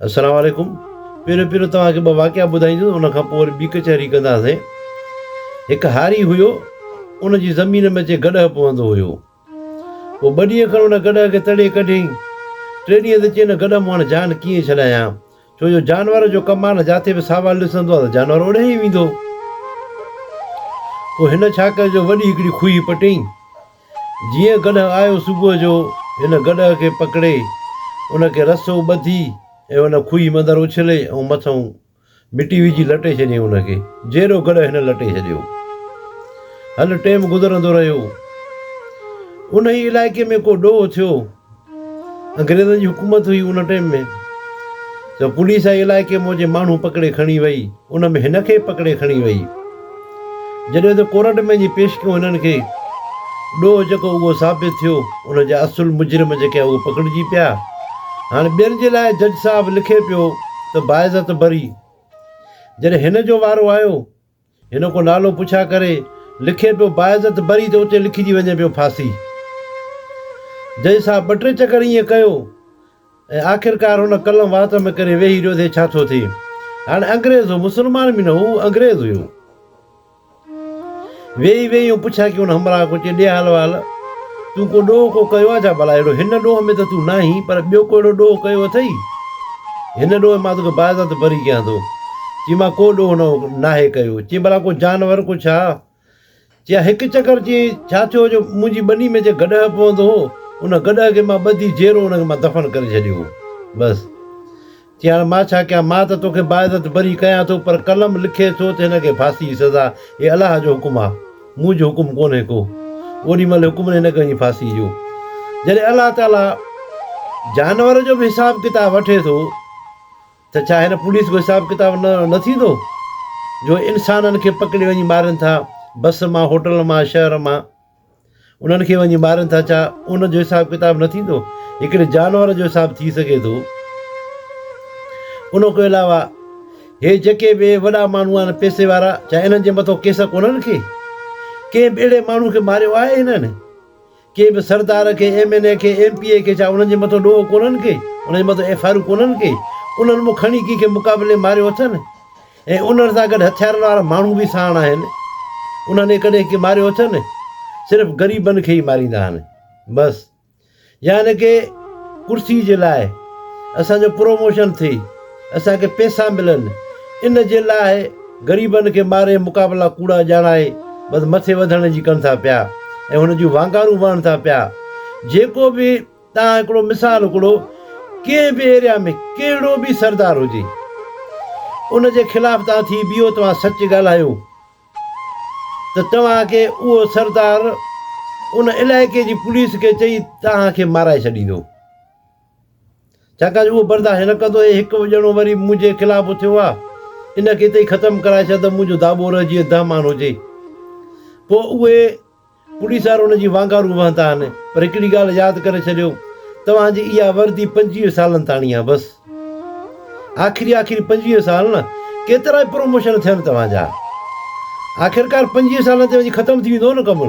अस्सलाम वालेकुम। पहिरियों तव्हांखे ॿ वाक़िया ॿुधाईंदुसि, उन खां पोइ वरी ॿी कचहरी कंदासीं। हिकु हारी हुयो, उन जी ज़मीन में अचे गॾह पवंदो हुयो। पोइ 2 ॾींहं खनि उन गॾह खे तड़े कढियईं। 3 ॾींहं ते चई न गॾह मां हाणे जान कीअं छॾायां, छो जो जानवर जो कमु आहे न, जिथे बि सावा ॾिसंदो आहे त जानवर ओॾे ई वेंदो। पोइ हिन छा कयो, वॾी हिकिड़ी खुही पटियईं। जीअं गॾह आयो सुबुह जो, हिन गॾह खे पकिड़े उनखे रसो ॿधी ऐं उन खुही मंदरु उछले ऐं मथां मिटी विझी लटे छॾियईं उनखे। जहिड़ो गॾह हिन लटे छॾियो। हल टेम गुज़रंदो रहियो। उन ई इलाइक़े में को ॾोह थियो। अंग्रेज़नि जी हुकूमत हुई उन टाइम में, त पुलिस आई इलाइक़े में जे माण्हू पकिड़े खणी वई। उन में हिन खे पकिड़े खणी वई। जॾहिं त कोर्ट में जी पेश कयो हिननि खे, ॾोह जेको उहो साबित थियो। उन जा असुल मुजरिम जेके उहे पकिड़िजी पिया। हाणे ॿियनि जे लाइ जज साहिबु लिखे पियो त बाइज़त बरी। जॾहिं हिन जो वारो आयो, हिन को नालो पुछा करे लिखे पियो बाइज़त बरी, त उते लिखिजी वञे पियो फांसी। जज साहिबु 2-3 चकर ईअं कयो ऐं आख़िरकार हुन कलम वात में करे वेही रहियो थिए छा थो थिए। हाणे अंग्रेज़ हो, मुस्लमान बि न हो, अंग्रेज़ हुयो। वेही पुछा की हुन हमरा को चए ॾे हाल वाल, तूं को ॾोह को कयो आहे छा भला? अहिड़ो हिन ॾोह में त तूं न आहीं, पर ॿियो को अहिड़ो ॾोह कयो अथई? हिन ॾोह मां तोखे बाइज़त बरी कयां थो। चई मां को ॾोह नाहे कयो। चई भला को जानवर को छा? चई हिकु चकर चई छा थियो जो मुंहिंजी ॿनी में जे गॾह पवंदो हो, उन गॾह खे मां ॿधी जहिड़ो उनखे मां दफ़न करे छॾियो बसि। चई हाणे मां छा कयां? मां त तोखे बाइज़त बरी कयां थो, पर कलम लिखे थो त हिनखे फांसी जी सज़ा। हे अलाह जो हुकुम आहे, मुंहिंजो हुकुम कोन्हे को। ओॾी महिल हुकुम हिन कई फांसी जो। जॾहिं अलाह ताला जानवर जो बि हिसाबु किताबु वठे थो, त छा हिन पुलिस को हिसाबु किताबु न थींदो? जो इंसाननि खे पकिड़े वञी मारनि था, बस मां, होटल मां, शहर मां, उन्हनि खे वञी मारनि था, छा उन जो हिसाबु किताबु न थींदो? हिकिड़े जानवर जो हिसाबु थी सघे थो। उन खां अलावा हे जेके बि वॾा माण्हू आहिनि पैसे वारा, छा इन्हनि जे मथां केस कोन्हनि खे? कंहिं बि अहिड़े माण्हू खे मारियो आहे हिननि? कंहिं बि सरदार खे, MNA खे, MPA खे, छा उन्हनि जे मथां ॾोह कोन्हनि के? उन्हनि जे मथां FIR कोन्हनि के? उन्हनि मूं खणी कंहिंखे मुक़ाबले मारियो अथनि? ऐं उन्हनि सां गॾु हथियारनि वारा माण्हू बि साण आहिनि। उन्हनि कॾहिं कंहिं मारियो अथनि? सिर्फ़ु ग़रीबनि खे ई मारींदा आहिनि बसि। यानी की कुर्सी जे लाइ, असांजो प्रोमोशन थिए, असांखे पैसा मिलनि, इन जे लाइ ग़रीबनि खे मारे मुक़ाबला कूड़ा ॼाणाए बसि मथे वधण जी कनि था पिया ऐं हुन जूं वांगारूं वहनि था पिया। जेको बि तव्हां हिकिड़ो मिसाल हिकिड़ो कंहिं बि एरिया में कहिड़ो बि सरदार हुजे, उन जे ख़िलाफ़ु तव्हां थी बीहो, तव्हां सच ॻाल्हायो, त तव्हांखे उहो सरदार उन इलाइक़े जी पुलिस खे चई तव्हांखे माराए छॾींदो। छाकाणि उहो बर्दाश्त न कंदो। हिकु ॼणो वरी मुंहिंजे ख़िलाफ़ु थियो आहे, इनखे हिते ई ख़तमु कराए छॾ, मुंहिंजो दाॿो रहिजी दहमान हुजे। पोइ उहे पुलिस वारा उन जी वांगारूं वहंदा आहिनि। पर हिकिड़ी ॻाल्हि यादि करे छॾियो, तव्हांजी इहा वर्दी 25 सालनि ताणी आहे बसि। आख़िरी 25 साल न, केतिरा ई प्रोमोशन थियनि तव्हांजा, आख़िरकार 25 सालनि ते वञी ख़तमु थी वेंदो न कमु।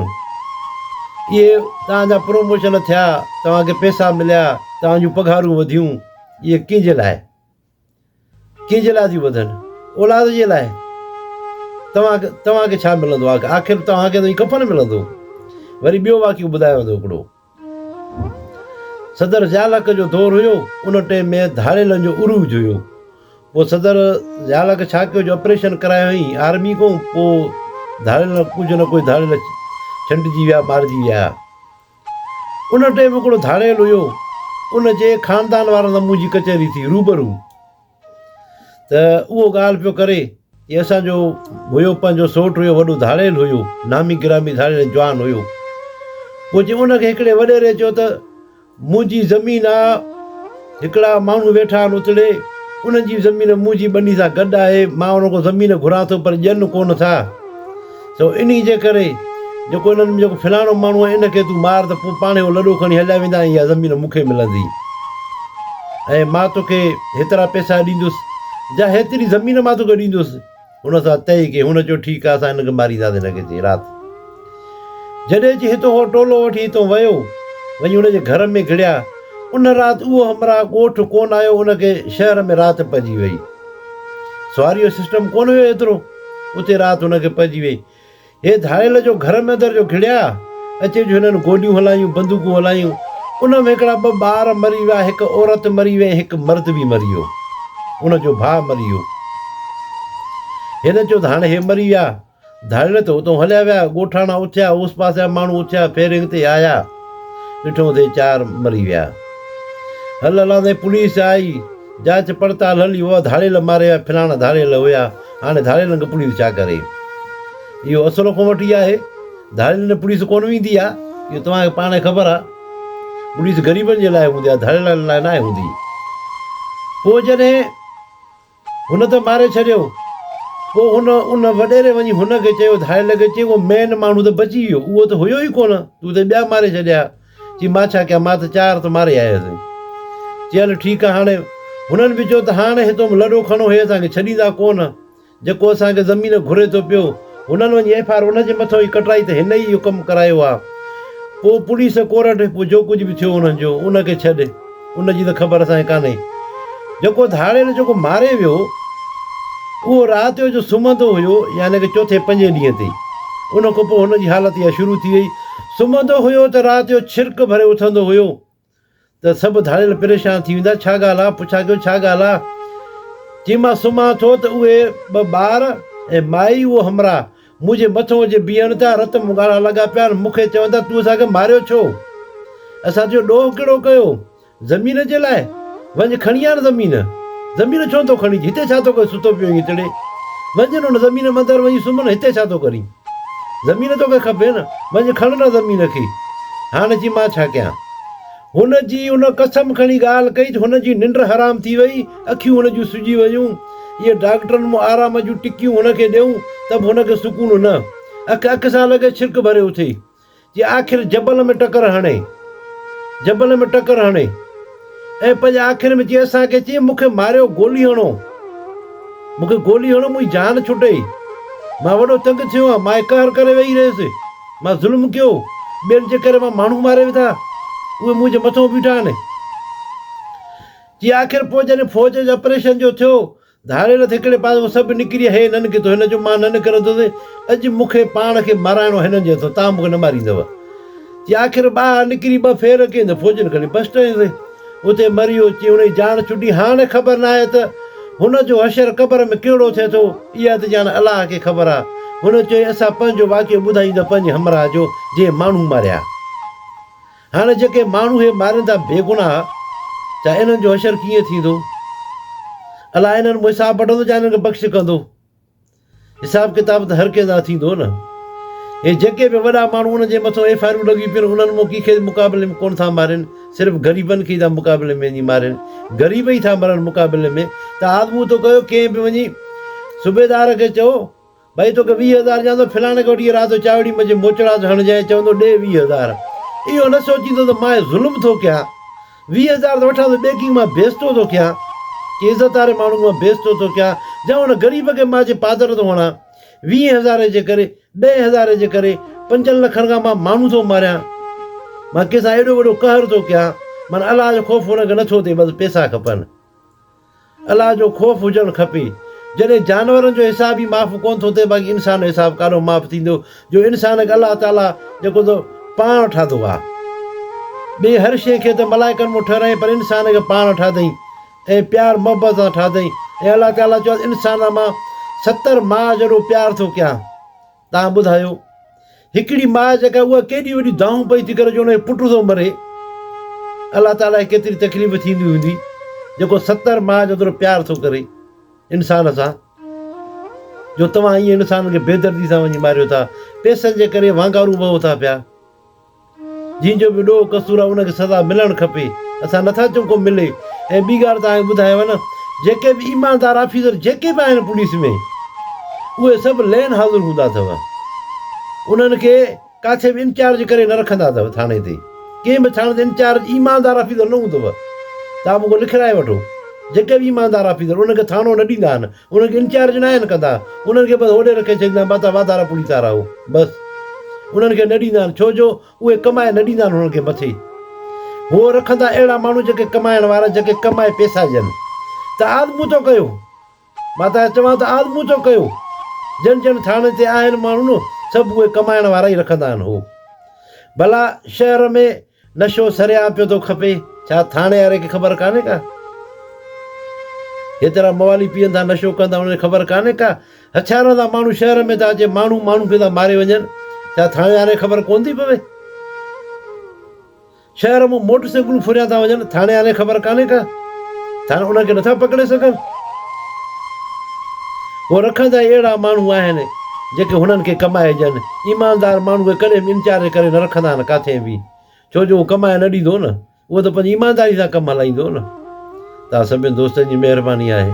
इहे तव्हांजा प्रोमोशन थिया, तव्हांखे पैसा मिलिया, तव्हांजूं पघारूं वधियूं, इहे कंहिंजे लाइ? कंहिंजे लाइ थियूं वधनि? औलाद जे लाइ। तव्हांखे छा मिलंदो आहे? आख़िर तव्हांखे त कफ़न मिलंदो। वरी ॿियो वाक़ियो ॿुधायो वेंदो हिकिड़ो। सदर ज़ियालक जो दौरु हुयो, उन टाइम में धाड़ेलनि जो उरूज हुयो। पोइ सदर ज़ियालक छा कयो, जो ऑपरेशन करायो हुई आर्मी खां, पोइ धाड़ेल कुझु न कुझु धाड़ेल छंडिजी विया, मारिजी विया। उन टाइम हिकिड़ो धाड़ेल हुयो, उन जे ख़ानदान वारनि सां मुंहिंजी कचहरी थी रूबरू। त उहो ॻाल्हि पियो करे कि असांजो हुयो, पंहिंजो सोट हुयो, वॾो धाड़ेल हुयो, नामी गिरामी धाड़ेल जवान हुयो। पोइ जे उनखे हिकिड़े वॾेरे चयो त मुंहिंजी ज़मीन आहे, हिकिड़ा माण्हू वेठा आहिनि उतड़े, उन्हनि जी ज़मीन मुंहिंजी ॿनी सां गॾु आहे, मां उन खां ज़मीन घुरां थो, पर ॼनि कोन था। सो इन जे करे जेको इन्हनि में जेको फलाणो माण्हू आहे, इनखे तूं मार, त पोइ पाण उहो लॾो खणी हलिया वेंदा, इहा ज़मीन मूंखे मिलंदी ऐं मां तोखे हेतिरा पैसा ॾींदुसि, जा हेतिरी ज़मीन मां तोखे ॾींदुसि। हुन सां तइ कई। हुन चयो ठीकु आहे, असां हिनखे मारींदासीं, हिनखे चई राति। जॾहिं हितो हो टोलो वठी हितां वियो, वञी हुनजे घर में घिड़िया, उन राति उहो हमरा ॻोठु कोन आयो, उनखे शहर में राति पइजी वई। सवारी जो सिस्टम कोन हुयो एतिरो, उते राति हुनखे पइजी वई। हे धाड़ेल जो घर में अंदरि जो घिड़िया अचे जो हिननि गोलियूं हलायूं, बंदूकूं हलायूं, उन में हिकिड़ा 2 ॿार मरी विया, हिकु औरत मरी वई, हिकु मर्द बि मरी वियो, उनजो भाउ मरी वियो। हिन चयो त हाणे हे मरी विया, धाड़ेल त उतां हलिया विया, ॻोठाणा उथिया, उस पासे जा माण्हू उथिया, फेरिंग ते आया, ॾिठो त 4 मरी विया। हल हलांदे पुलिस आई, जांच पड़ताल हली, उहा धाड़ेल मारे विया, फिलाणा धाड़ेल हुया। हाणे धाड़ेलनि खे पुलिस छा करे? इहो असुल खां वठी आहे, धाड़ेलनि पुलिस कोन वेंदी आहे, इहो तव्हांखे पाण ख़बर आहे। पुलिस ग़रीबनि जे लाइ हूंदी आहे, धाड़ेलनि लाइ न हूंदी। पोइ जॾहिं हुन त मारे छॾियो, पोइ उन वॾेरे वञी हुनखे चयो, धाड़ेल खे चयो, मेन माण्हू त बची वियो, उहो त हुयो ई कोन, तूं त ॿिया मारे छॾिया। चई मां छा कयां, मां त 4 त मारे आयुसि। चई हल ठीकु आहे। हाणे हुननि बि चयो त हाणे हितां लॾो खणो, हे असांखे छॾींदा कोन, जेको असांखे ज़मीन घुरे थो पियो। हुननि वञी FIR हुनजे मथां ई कटाई त हिन ई इहो कमु करायो आहे। पोइ पुलिस कोर्ट, पोइ जो कुझु बि थियो हुननि जो, उनखे छॾे, उनजी त ख़बर असांखे कान्हे। जेको धाड़ेल जेको मारे वियो, उहो राति जो सुम्हंदो हुयो, यानी की चौथे 5 ॾींहं ते। उन खां पोइ हुनजी हालति इहा शुरू थी वई। सुम्हंदो हुयो त राति जो छिरक भरे उथंदो हुयो, त सभु धाड़ेल परेशान थी वेंदा, छा ॻाल्हि आहे? पुछा कयो छा ॻाल्हि आहे? चई मां सुम्हां थो त उहे 2 ॿार ऐं माई उहो हमरा मुंहिंजे मथां जे बीहनि था, रत मुगाड़ा लॻा पिया आहिनि, मूंखे चवनि था तूं असांखे मारियो छो? असां चयो ॾोह कहिड़ो कयो? ज़मीन जे लाइ? वञ खणी आ न ज़मीन। ज़मीन छो थो खणी? हिते छा थो करे सुतो पियो हिकिड़े? वञ न ज़मीन मंदरु वञी सुम्ह न, हिते छा थो करी? ज़मीन तोखे खपे न, वञ खण न ज़मीन खे। हाणे चई मां छा कयां? हुनजी उन कसम खणी ॻाल्हि कई त हुनजी निंड हराम थी वई, अखियूं हुनजूं सुजी वियूं। इहे डॉक्टरनि मूं आराम जूं टिकियूं हुनखे ॾियूं त बि हुनखे सुकून न, अख सां लॻे छिरक भरे उथे। चई आख़िर जबल में टकर हणे, जबल में टकर हणे, ऐं पंहिंजे आख़िर में चई असांखे, चई मूंखे मारियो, गोली हणो, मूंखे गोली हणो, मुंहिंजी जान छुटे। मां वॾो तंग थियो आहियां, मां कहर करे वेही रहियुसि, मां ज़ुल्म कयो, ॿियनि जे करे मां माण्हू मारे वेठा, उहे मुंहिंजे मथां बीठा आहिनि। चई आख़िर पोइ जॾहिं फ़ौज जे ऑपरेशन जो थियो, धाड़ेल त हिकिड़े पासे सभु निकिरी, हे न निकितो, हिन जो मां न निकिरंदुसि, अॼु मूंखे पाण खे माराइणो हिननि जे हथों, तव्हां मूंखे न मारींदव। चई आख़िर ॿाहिरि निकिरी 2 फेर कई त फ़ौजनि खणी बस्ट ते उते मरी वियो। चई हुनजी जान छुटी। हाणे ख़बर न आहे त हुनजो हशर क़बर में कहिड़ो थिए थो, इहा त ॼाण अलाह खे ख़बर आहे। हुन चयो असां पंहिंजो वाक़ियो ॿुधाईंदा पंहिंजे हमरा जो, जे माण्हू मारिया। हाणे जेके माण्हू हे मारनि था बेगुनाह, छा इन्हनि जो हशर कीअं थींदो? अलाह इन्हनि मूं हिसाब वठंदो या इन्हनि खे बख़्श कंदो? हिसाब किताब त हर कंहिं सां थींदो न। हे जेके बि वॾा माण्हू उनजे मथां FIR लॻी पियूं, उन्हनि मूं कंहिंखे मुक़ाबले में कोन था मारनि, सिर्फ़ु ग़रीबनि खे ई था मुक़ाबले में वञी मारनि, ग़रीब ई था मरनि मुक़ाबले में। त आदमू थो कयो, कंहिं बि वञी सूबेदार खे चओ भई तोखे 20,000 ॾियां थो, फिलाणे खे वठी राति जो चावड़ी मुंहिंजे मोचड़ा थो हणजांइ, चवंदो ॾे 20,000। इहो न सोचींदो त मां ज़ुल्म थो कयां, 20,000 त वठां त ॿिए कंहिं मां बेइज़तो थो कयां, कि इज़त वारे माण्हू मां बेइज़तो थो कयां, या हुन ग़रीब खे मां जे पादर थो हणां 20,000 जे करे, 10,000 जे करे, 5 लखनि खां मां माण्हू थो मारियां, मां कंहिंसां एॾो वॾो कहर थो कयां। माना अलाह जो ख़ौफ़ हुनखे नथो थिए, बसि पैसा खपनि। अलाह जो ख़ौफ़ हुजणु खपे। जॾहिं जानवरनि जो हिसाब ई माफ़ कोन थो थिए, बाक़ी इंसान जो हिसाब काॾो माफ़ थींदो, जो इंसान खे अलाह ताला जेको थो पाण ठातो आहे। ॿिए हर शइ खे त मलाइकनि मूं ठहिराई, पर इंसान खे पाण ठातई ऐं प्यार मोहबत सां ठातई। ऐं अलाह ताला चयो इंसान मां 70 माउ जहिड़ो प्यार थो कयां। तव्हां ॿुधायो, हिकिड़ी माउ जेका उहा केॾी वॾी दाऊं पई थी करे जो हुनजो पुटु थो मरे, अलाह ताला खे केतिरी तकलीफ़ थींदी हूंदी, जेको 70 माउ जेतिरो प्यार थो करे इंसान सां, जो तव्हां ईअं इंसान खे बेदर्दी सां वञी मारियो था, पैसनि जे करे वांगारू वहो था पिया। जंहिंजो बि ॾोह कसूर आहे उनखे सज़ा मिलणु खपे, असां नथा चऊं को मिले। ऐं ॿी ॻाल्हि तव्हांखे ॿुधायांव न, जेके बि ईमानदार ऑफिसर जेके बि आहिनि पुलिस में, उहे सभु लेन हाज़िर हूंदा अथव। उन्हनि खे किथे बि इंचार्ज करे न रखंदा अथव थाणे ते, कंहिं बि थाणे ते इंचार्ज ईमानदार ऑफिसर न हूंदव। तव्हां मूंखे लिखाए वठो, जेके बि ईमानदार ऑफिसर उनखे थाणो न ॾींदा आहिनि, उनखे इंचार्ज न आहिनि कंदा, उन्हनि खे बसि होॾे रखे छॾींदा आहिनि, माता वाधारा पुलिस वारा हो, बसि उन्हनि खे न ॾींदा आहिनि, छो जो उहे कमाए न ॾींदा आहिनि हुननि खे मथे। उहो रखंदा अहिड़ा माण्हू जेके कमाइण वारा, जेके कमाए पैसा ॾियनि। त आदमू थो कयो, मां त चवां त आदमू थो कयो। जन जन थाणे ते आहिनि माण्हू न, सभु उहे कमाइण वारा ई रखंदा आहिनि। हो भला शहर में नशो सरिया पियो थो खपे, छा थाणे वारे खे ख़बर कान्हे का? हेतिरा मवाली पीअंदा, नशो कंदा, उनखे ख़बर कान्हे का? हथियार था माण्हू शहर में था अचे, माण्हू माण्हू खे था मारे वञनि, छा थाणे वारे ख़बर कोन थी पवे? शहर में मोटरसाइकिलूं फुरिया था वञनि, थाणे वारे ख़बर कान्हे का? थाणे उनखे नथा पकिड़े सघनि? उहे रखंदा अहिड़ा माण्हू आहिनि जेके हुननि खे कमाए ॾियनि। ईमानदार माण्हू खे कॾहिं इंचारे करे न रखंदा आहिनि किथे बि, छो जो उहो कमाए न ॾींदो न, उहो त पंहिंजी ईमानदारी सां कमु हलाईंदो न। तव्हां सभिनी दोस्तनि जी महिरबानी आहे।